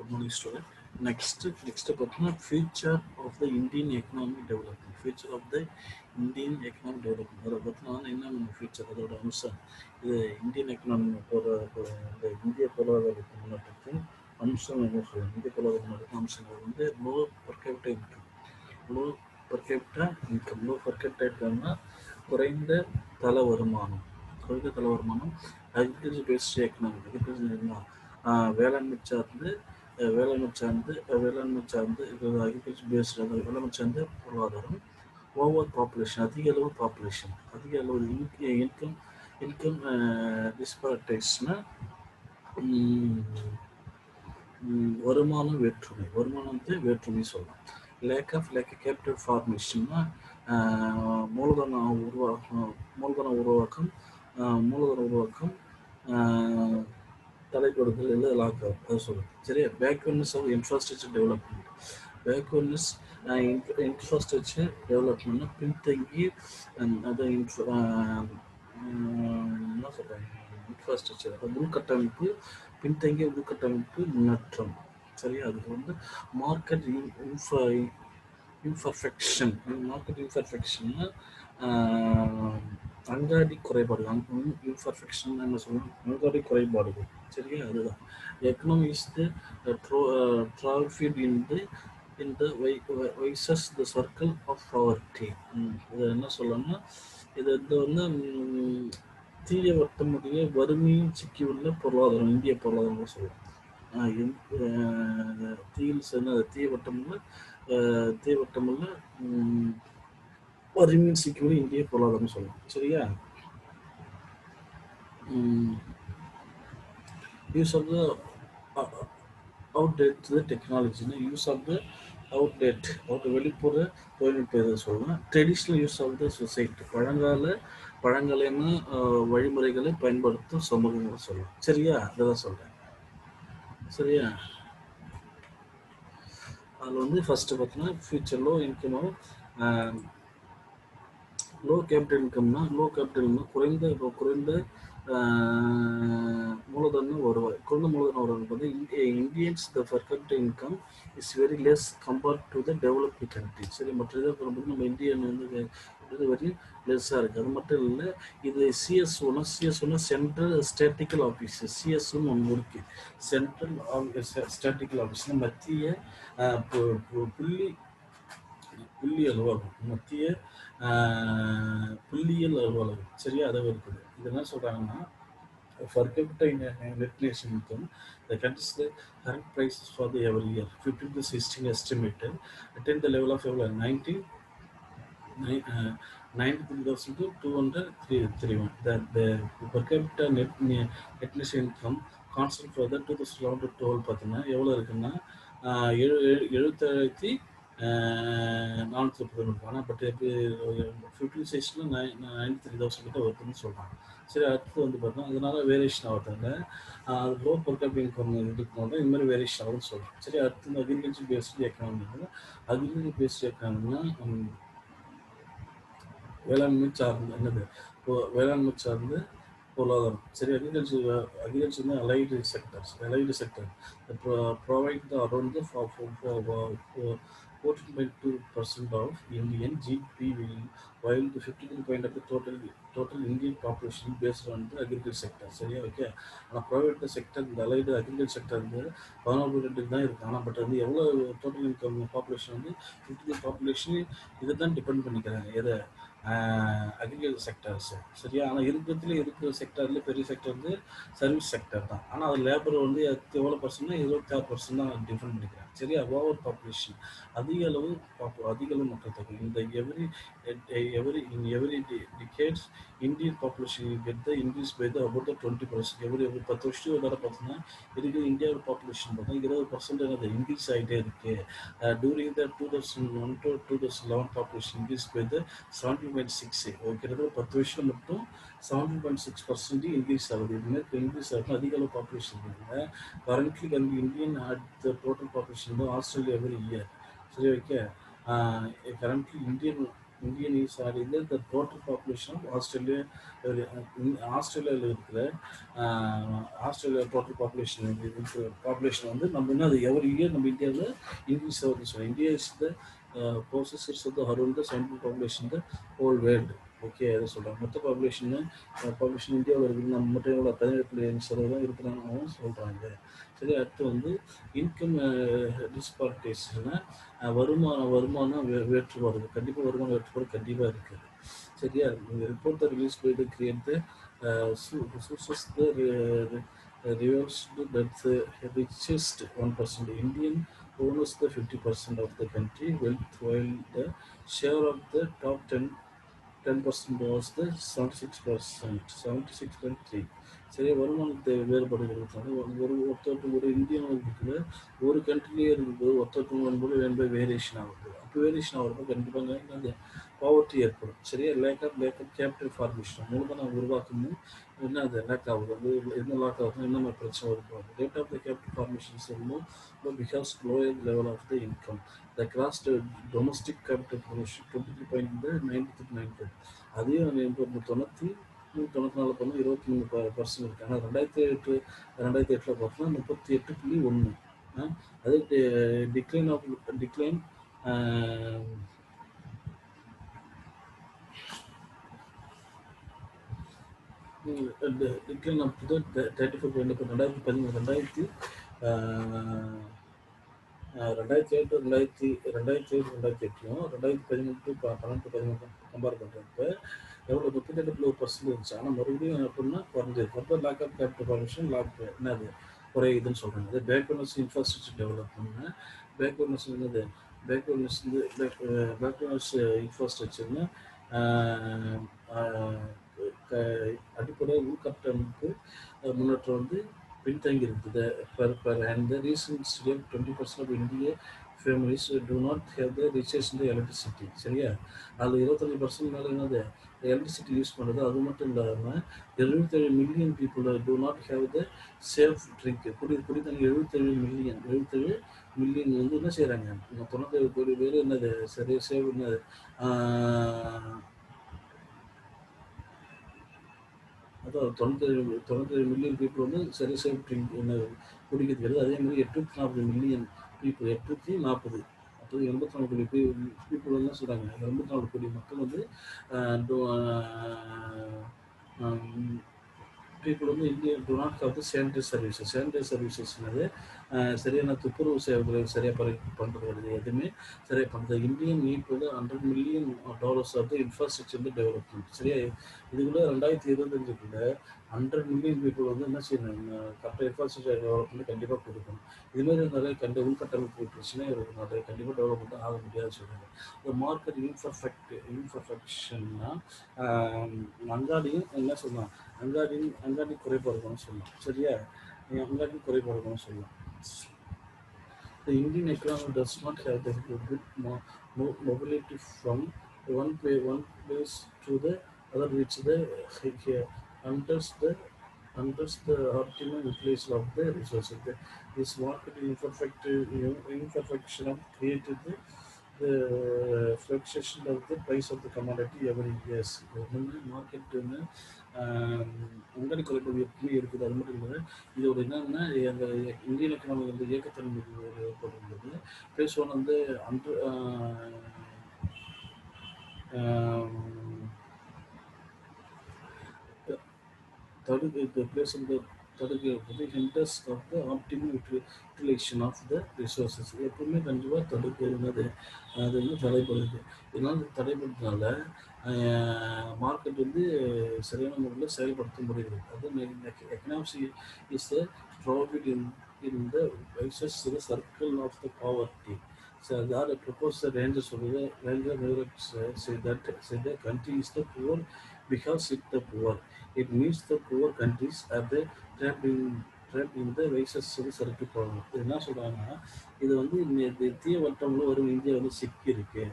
good morning student. Next பார்த்தீங்கன்னா future of the Indian economic development. Future of the Indian economic development. அதை பார்த்தீங்கன்னா என்ன future அதோட அம்சம் இது இந்தியன் எக்கனாமி இந்த இந்திய பொருளாதாரத்தின் முன்னேற்றத்தின் அம்சம் என்ன சொல்லுவாங்க. இந்திய பொருளாதார முன்னேற்றத்தின் அம்சங்கள் வந்து low per capita income. Low per capita இன்கம்னா குறைந்த தல வருமானம். Agriculture paste economy. அக்ரிகல்ச்சர் வேளாண்மை சார்ந்து இது அக்ரிகல்ச்சர் பேஸ்ட் வேளாண்மை சார்ந்த பொருளாதாரம். ஓவர் பாப்புலேஷன், அதிக அளவு இன்கம் டிஸ்பார்டேஷனா வருமானத்தை வேற்றுமை சொல்லலாம். லேக் ஆஃப் கேபிட்டல் ஃபார்மேஷன்னா மூலதன உருவாக்கம் தலைப்படுதல் லாக்அப் அதை சொல்லுது. சரியா? பேக்வர்ட்னஸ் ஆஃப் இன்ஃப்ராஸ்ட்ரக்சர் டெவலப்மெண்ட்னா பின்தங்கி அதை என்ன சொல்கிறாங்க, இன்ஃப்ராஸ்ட்ரக்சர் உள்கட்டமைப்பு முன்னேற்றம். சரியா? அதுக்கு வந்து மார்க்கெட் இன்ஃபர்ஃபெக்ஷன்னா அங்காடி குறைபாடுகள். என்ன சொல்லணும்? அங்காடி குறைபாடுகள். சரியா? அதுதான் economy is the trapped in the vices the circle of poverty. இது என்ன சொல்லணும்னா இது வந்து தீய வட்டமுடைய வறுமையும் சிக்கியுள்ள பொருளாதாரம் இந்திய பொருளாதாரம் சொல்லலாம். தீய வட்டமுள்ள வறுமையும் சிக்கியுள்ள இந்திய பொருளாதாரம் சொல்லலாம். சரியா? யூஸ் ஆஃப் த அவுட்டேட் டெக்னாலஜினா யூஸ் ஆஃப் த வெளிப்புற தொழில்நுட்பம் எதை சொல்லலாம். Traditional use of the society பழங்கால வழிமுறைகளை பயன்படுத்தும் சமூகங்களை சொல்லலாம். சரியா? அதான் சொல்றேன். சரியா? அதில் வந்து ஃபர்ஸ்ட் பார்த்தீங்கன்னா ஃபியூச்சர் லோ கேபிட்டல் இன்கம்னா குறைந்த மூலதன வருவாய். வந்து Indians the per capita income is very less compared to the developed country. சரி, மற்ற இதை வரும்போது நம்ம இந்தியன் வந்து வெரி லெஸ்ஸாக இருக்குது. அது மட்டும் இல்லை, இது சிஎஸ்ஓனா சென்ட்ரல் ஸ்டாட்டிக்கல் ஆஃபீஸ். சிஎஸ்ஓன்னு ஒன்று இருக்குது, சென்ட்ரல் ஸ்டாட்டிக்கல் ஆஃபீஸ்னா மத்திய புள்ளியியல் அலுவலகம். சரியா? அதை இருக்குது. இது என்ன சொல்கிறாங்கன்னா, per capita net nation income, the country's current prices for the every year 15 to 16 estimated attain the level of 93,231. That the per capita net nation income constant for the 2011 to 12 பார்த்தீங்கன்னா எவ்வளோ இருக்குன்னா 77,430. ஆனால் பட் எப்படி 15 93,000 கிட்ட வருதுன்னு சொல்கிறாங்க. சரி, அடுத்து வந்து பார்த்தோம்னா அதனால வேரியேஷன் ஆகுதுங்க. அது லோ பர் கேபிட்டல் இன்கம் இருக்கணும், இந்த மாதிரி வேரியேஷன் ஆகுதுன்னு சொல்கிறோம். சரி, அடுத்து இந்த அக்ரிகல்ச்சர் பேஸ்டு எக்கனாமினா வேளாண்மை சார்ந்து பொருளாதாரம். சரி, agriculture allied sector provide the around 14.2% of Indian GDP, while the 53% of the total Indian population based on the agriculture sector. சரியா? ஓகே. ஆனால் ப்ரைவேட் செக்டர் இந்த அலைடு அக்ரிகல்ச்சர் செக்டர் வந்து 14% தான் இருக்குது. ஆனால் பட் வந்து எவ்வளோ டோட்டல் இன்கம் பாப்புலேஷன் வந்து 50 பாப்புலேஷன் இதை தான் டிபெண்ட் பண்ணிக்கிறாங்க. எதை? Agriculture sectors. சரியா? ஆனால் இருக்கிற செக்டர்ல பெரிய செக்டர் வந்து சர்வீஸ் செக்டர் தான். ஆனால் அது லேபர் வந்து எவ்வளோ பர்சன்ட்னா 26% தான் டிஃபெண்ட் பண்ணிக்கிறாங்க. சரியா? ஓவர் பாப்புலேஷன், அதிக அளவு மக்கள் தொகை. இந்த every decades Indian population will get the increase by the about the 20%. every 10 வருஷத்துக்கு வர பார்த்தீங்கன்னா இருக்குது இந்தியாவோட பாப்புலேஷன் பார்த்தீங்கன்னா 20% என்னது இன்க்ரீஸ் ஆகிட்டே இருக்கு. During the 2001 to 2011 population increase by the 17.6. கிட்டத்தட்ட 10 வருஷம் மட்டும் 17.6% இன்க்ரீஸ் ஆகுது. இதுமாதிரி இன்க்ரீஸ் ஆகும், அதிக அளவு பாப்புலேஷன் இருக்குங்க. Currently Indian at the total population Australia every year. சரி, okay. Currently Indian Indian is adding the total population of Australia. ஆஸ்திரேலியாவில் இருக்கிற ஆஸ்திரேலியா டோட்டல் பாப்புலேஷன் பாப்புலேஷன் வந்து நம்ம என்ன அது எவரி இயர் நம்ம இந்தியாவில் இன்க்ரீஸ் ஆகுதுன்னு சொல்லுவோம். இந்தியா இஸ் த ப்ரோசஸர்ஸ் வந்து around the central population the whole world. Okay, அதை சொல்கிறாங்க. மொத்த பாப்புலேஷன் இந்தியாவில் இருக்குது. நம்ம மட்டும் எவ்வளோ 17% இருக்கிறாங்கன்னு சொல்கிறாங்க. சரி, அடுத்து வந்து இன்கம் டிஸ்பார்டேஷன்னா வருமானம் வேற்றுப்பாடு. கண்டிப்பாக வருமான வேற்றுப்பாடு கண்டிப்பாக இருக்குது. சரியா, report the release by the create the sources the reveals that the richest 1% Indian owns the 50% of the country wealth, while the share of the top 10% was the 76%, 76.3. சரியா, வருமானத்தை வேறுபாடுகள் ஒரு இந்தியன் இருக்குது, ஒரு கண்ட்ரிலேயே இருக்குது, ஒருத்தருக்கு வரும்போது வேரியேஷன் ஆகுது. அப்போ வேரியேஷன் ஆகிறப்ப கண்டிப்பாக அந்த பாவர்ட்டி ஏற்படும். சரியா, லேக் ஆஃப் கேபிட்டல் ஃபார்மேஷன் மூலதனம் உருவாக்கமும் என்ன அது லேக் ஆகுது. அது என்ன லேக் ஆகுது, என்ன மாதிரி பிரச்சனை இருக்கும். Rate of the capital formations because lower level of the income the gross domestic capital formation 23.93. அதையும் 94 பண்ண 23% இருக்கு. ஆனால் 2008 பார்த்தோம்னா 38.1. அது decline decline up to 34. 2008 2018 compare பண்ணுறப்ப எவ்வளோ 38% இருந்துச்சு. ஆனால் மறுபடியும் அப்படின்னா குறைஞ்சிருக்கு. அப்போ லேக் ஆஃப் கேபிட்டல் ஃபார்மேஷன் என்னது குறையுதுன்னு சொல்கிறாங்க. அது பேக்வர்ட்னஸ் இன்ஃப்ராஸ்ட்ரக்சர் டெவலப்மெண்ட்னா பேக்வர்ட்னஸ் என்னது பேக்வர்ட்னஸ் இன்ஃப்ராஸ்ட்ரக்சர்னா அடிப்படை உள்கட்டமைப்பு முன்னேற்றம் வந்து பின்தங்கி இருக்குது. And the recent study 20% of இந்திய families do not have the riches இந்த எலக்ட்ரிசிட்டி. சரியா, அதில் 25% மேலே என்னது எலக்ட்ரிசிட்டி யூஸ் பண்ணுறது. அது மட்டும் இல்லாமல் 77 million people do not have the safe drink. குடித்தண்ணி 77 மில்லியன் வந்து என்ன செய்கிறாங்க, 97 கோடி பேர் என்னது சரியா சேவ் என்னது அதான் 97 மில்லியன் பீப்புள் வந்து சரி சேஃப் ட்ரிங்க் என்ன குடிக்கிறது. அதே மாதிரி 840 மில்லியன் பீப்புள் 840 அப்போ 84 கோடி பீப்புள் வந்து சொல்கிறாங்க. 84 கோடி மக்கள் வந்து பீப்புள் வந்து India do not have the sanitary சர்வீசஸ்னாலே சரியான துப்புரவு சேவைகளை சரியாக பண்ணுறது கிடையாது. எதுவுமே சரியாக பண்ணுறது. இந்தியன் நீட் வந்து $100 million of the infrastructure development. சரியா, இதுக்குள்ள 2025 100 மில்லியன் பீப்புள் வந்து என்ன செய்யணும், கரெக்டாக இன்ஃப்ராஸ்ட்ரக்சர் டெவலப்மெண்ட் கண்டிப்பாக கொடுக்கணும். இதுமாதிரி நிறைய உள்கட்டமைப்பு பிரச்சனை நிறைய கண்டிப்பாக டெவலப்மெண்ட் ஆக முடியாது சொல்கிறாங்க. இந்த மார்க்கெட் இன்ஃபர்ஃபெக்ஷன்னா அங்காடியும் என்ன சொல்லலாம், அங்காடி குறைபாடுகள்னு சொல்லலாம். சரியா, அங்காடி குறைபாடுகள்னு சொல்லலாம். The Indian economy does not have the good mobility from one place to the other, which enters the optimum utilization of the resources. This market imperfection of created the fluctuation of the price of the commodity every years. Market வந்து அங்காடி குறைபாடு எப்படி இருக்குது. அது மட்டும் இல்லை, இதோட என்னன்னா அந்த இந்தியன் எக்கனாமி வந்து இயக்கத்தன்மை ஏற்படுகிறது. ப்ளஸ் ஒன் வந்து தடுக்கிறது hinders of the optimal utilization of the resources. எப்பவுமே கண்டிப்பாக தடுக்கிறது அது வந்து தடைப்படுது. இதனால் தடைப்படுறதுனால மார்க்கெட் வந்து சரியான முறையில் செயல்படுத்த முடிகிறது. அது economics is the profit in the vicious the circle of the poverty. So that proposed the Ranger say the country is the poor because it's the poor. It means the poor countries are the trapped in the vices circle problem. என்ன சொல்கிறாங்கன்னா, இது வந்து இந்த தீய வட்டம்ல ஒரு India வந்து சிக்கி இருக்கு.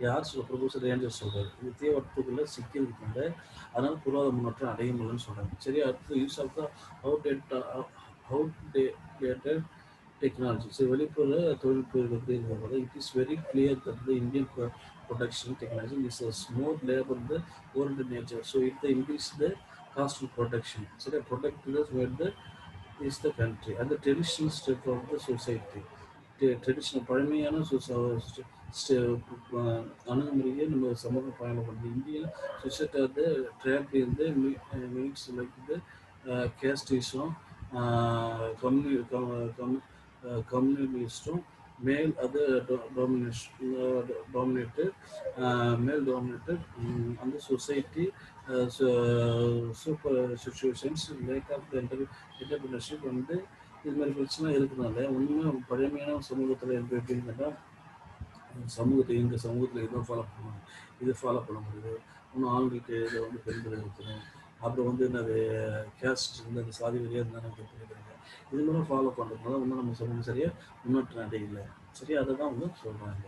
யார் ப்ரொபோசர் ரேஞ்சர் சொல்கிறாரு, இந்த தீய வட்டத்துக்குள்ளே சிக்கி இருக்காங்க, அதனால் பொருளாதார முன்னேற்றம் அடைய முடியலன்னு சொல்கிறாங்க. சரியா, அடுத்து use of the outdated technology. So வெளிப்புற தொழில்நுட்பம் எப்படி இருக்கிறது, it is very clear that the Indian production technology. This is more labor oriented nature. So it increase the cost of production. So the product is where the is the country and the traditional state of the society. Traditional பழமையான அணுகுமுறையை நம்ம சமூகம் பயணம் பண்ணுது. India society வந்து drop இருந்து means like இது கேஸ்டிஸும் கம்யூனிஸ்டும் மேல் அது dominated male dominated on the society super situations lack of the entrepreneurship வந்து இது மாதிரி பிரச்சனை இருக்கிறனால உண்மை பழமையான சமூகத்தில் எப்படின்னா எங்கள் சமூகத்தில் இதுதான் ஃபாலோ பண்ணுவாங்க, இது ஃபாலோ பண்ண முடியுது. இன்னும் ஆண்களுக்கு இதை வந்து பெண்கள் இருக்கணும், அப்புறம் வந்து என்னது கேஸ்ட் வந்து அந்த சாதி வழியாக இருந்தால் நமக்கு பண்ணிக்கிறாங்க. இது மாதிரி ஃபாலோ பண்ணுறதுனால இன்னும் நம்ம சமூகம் சரியாக முன்னேற்றம் அடையலை. சரியா அதை தான் வந்து சொல்கிறாங்க.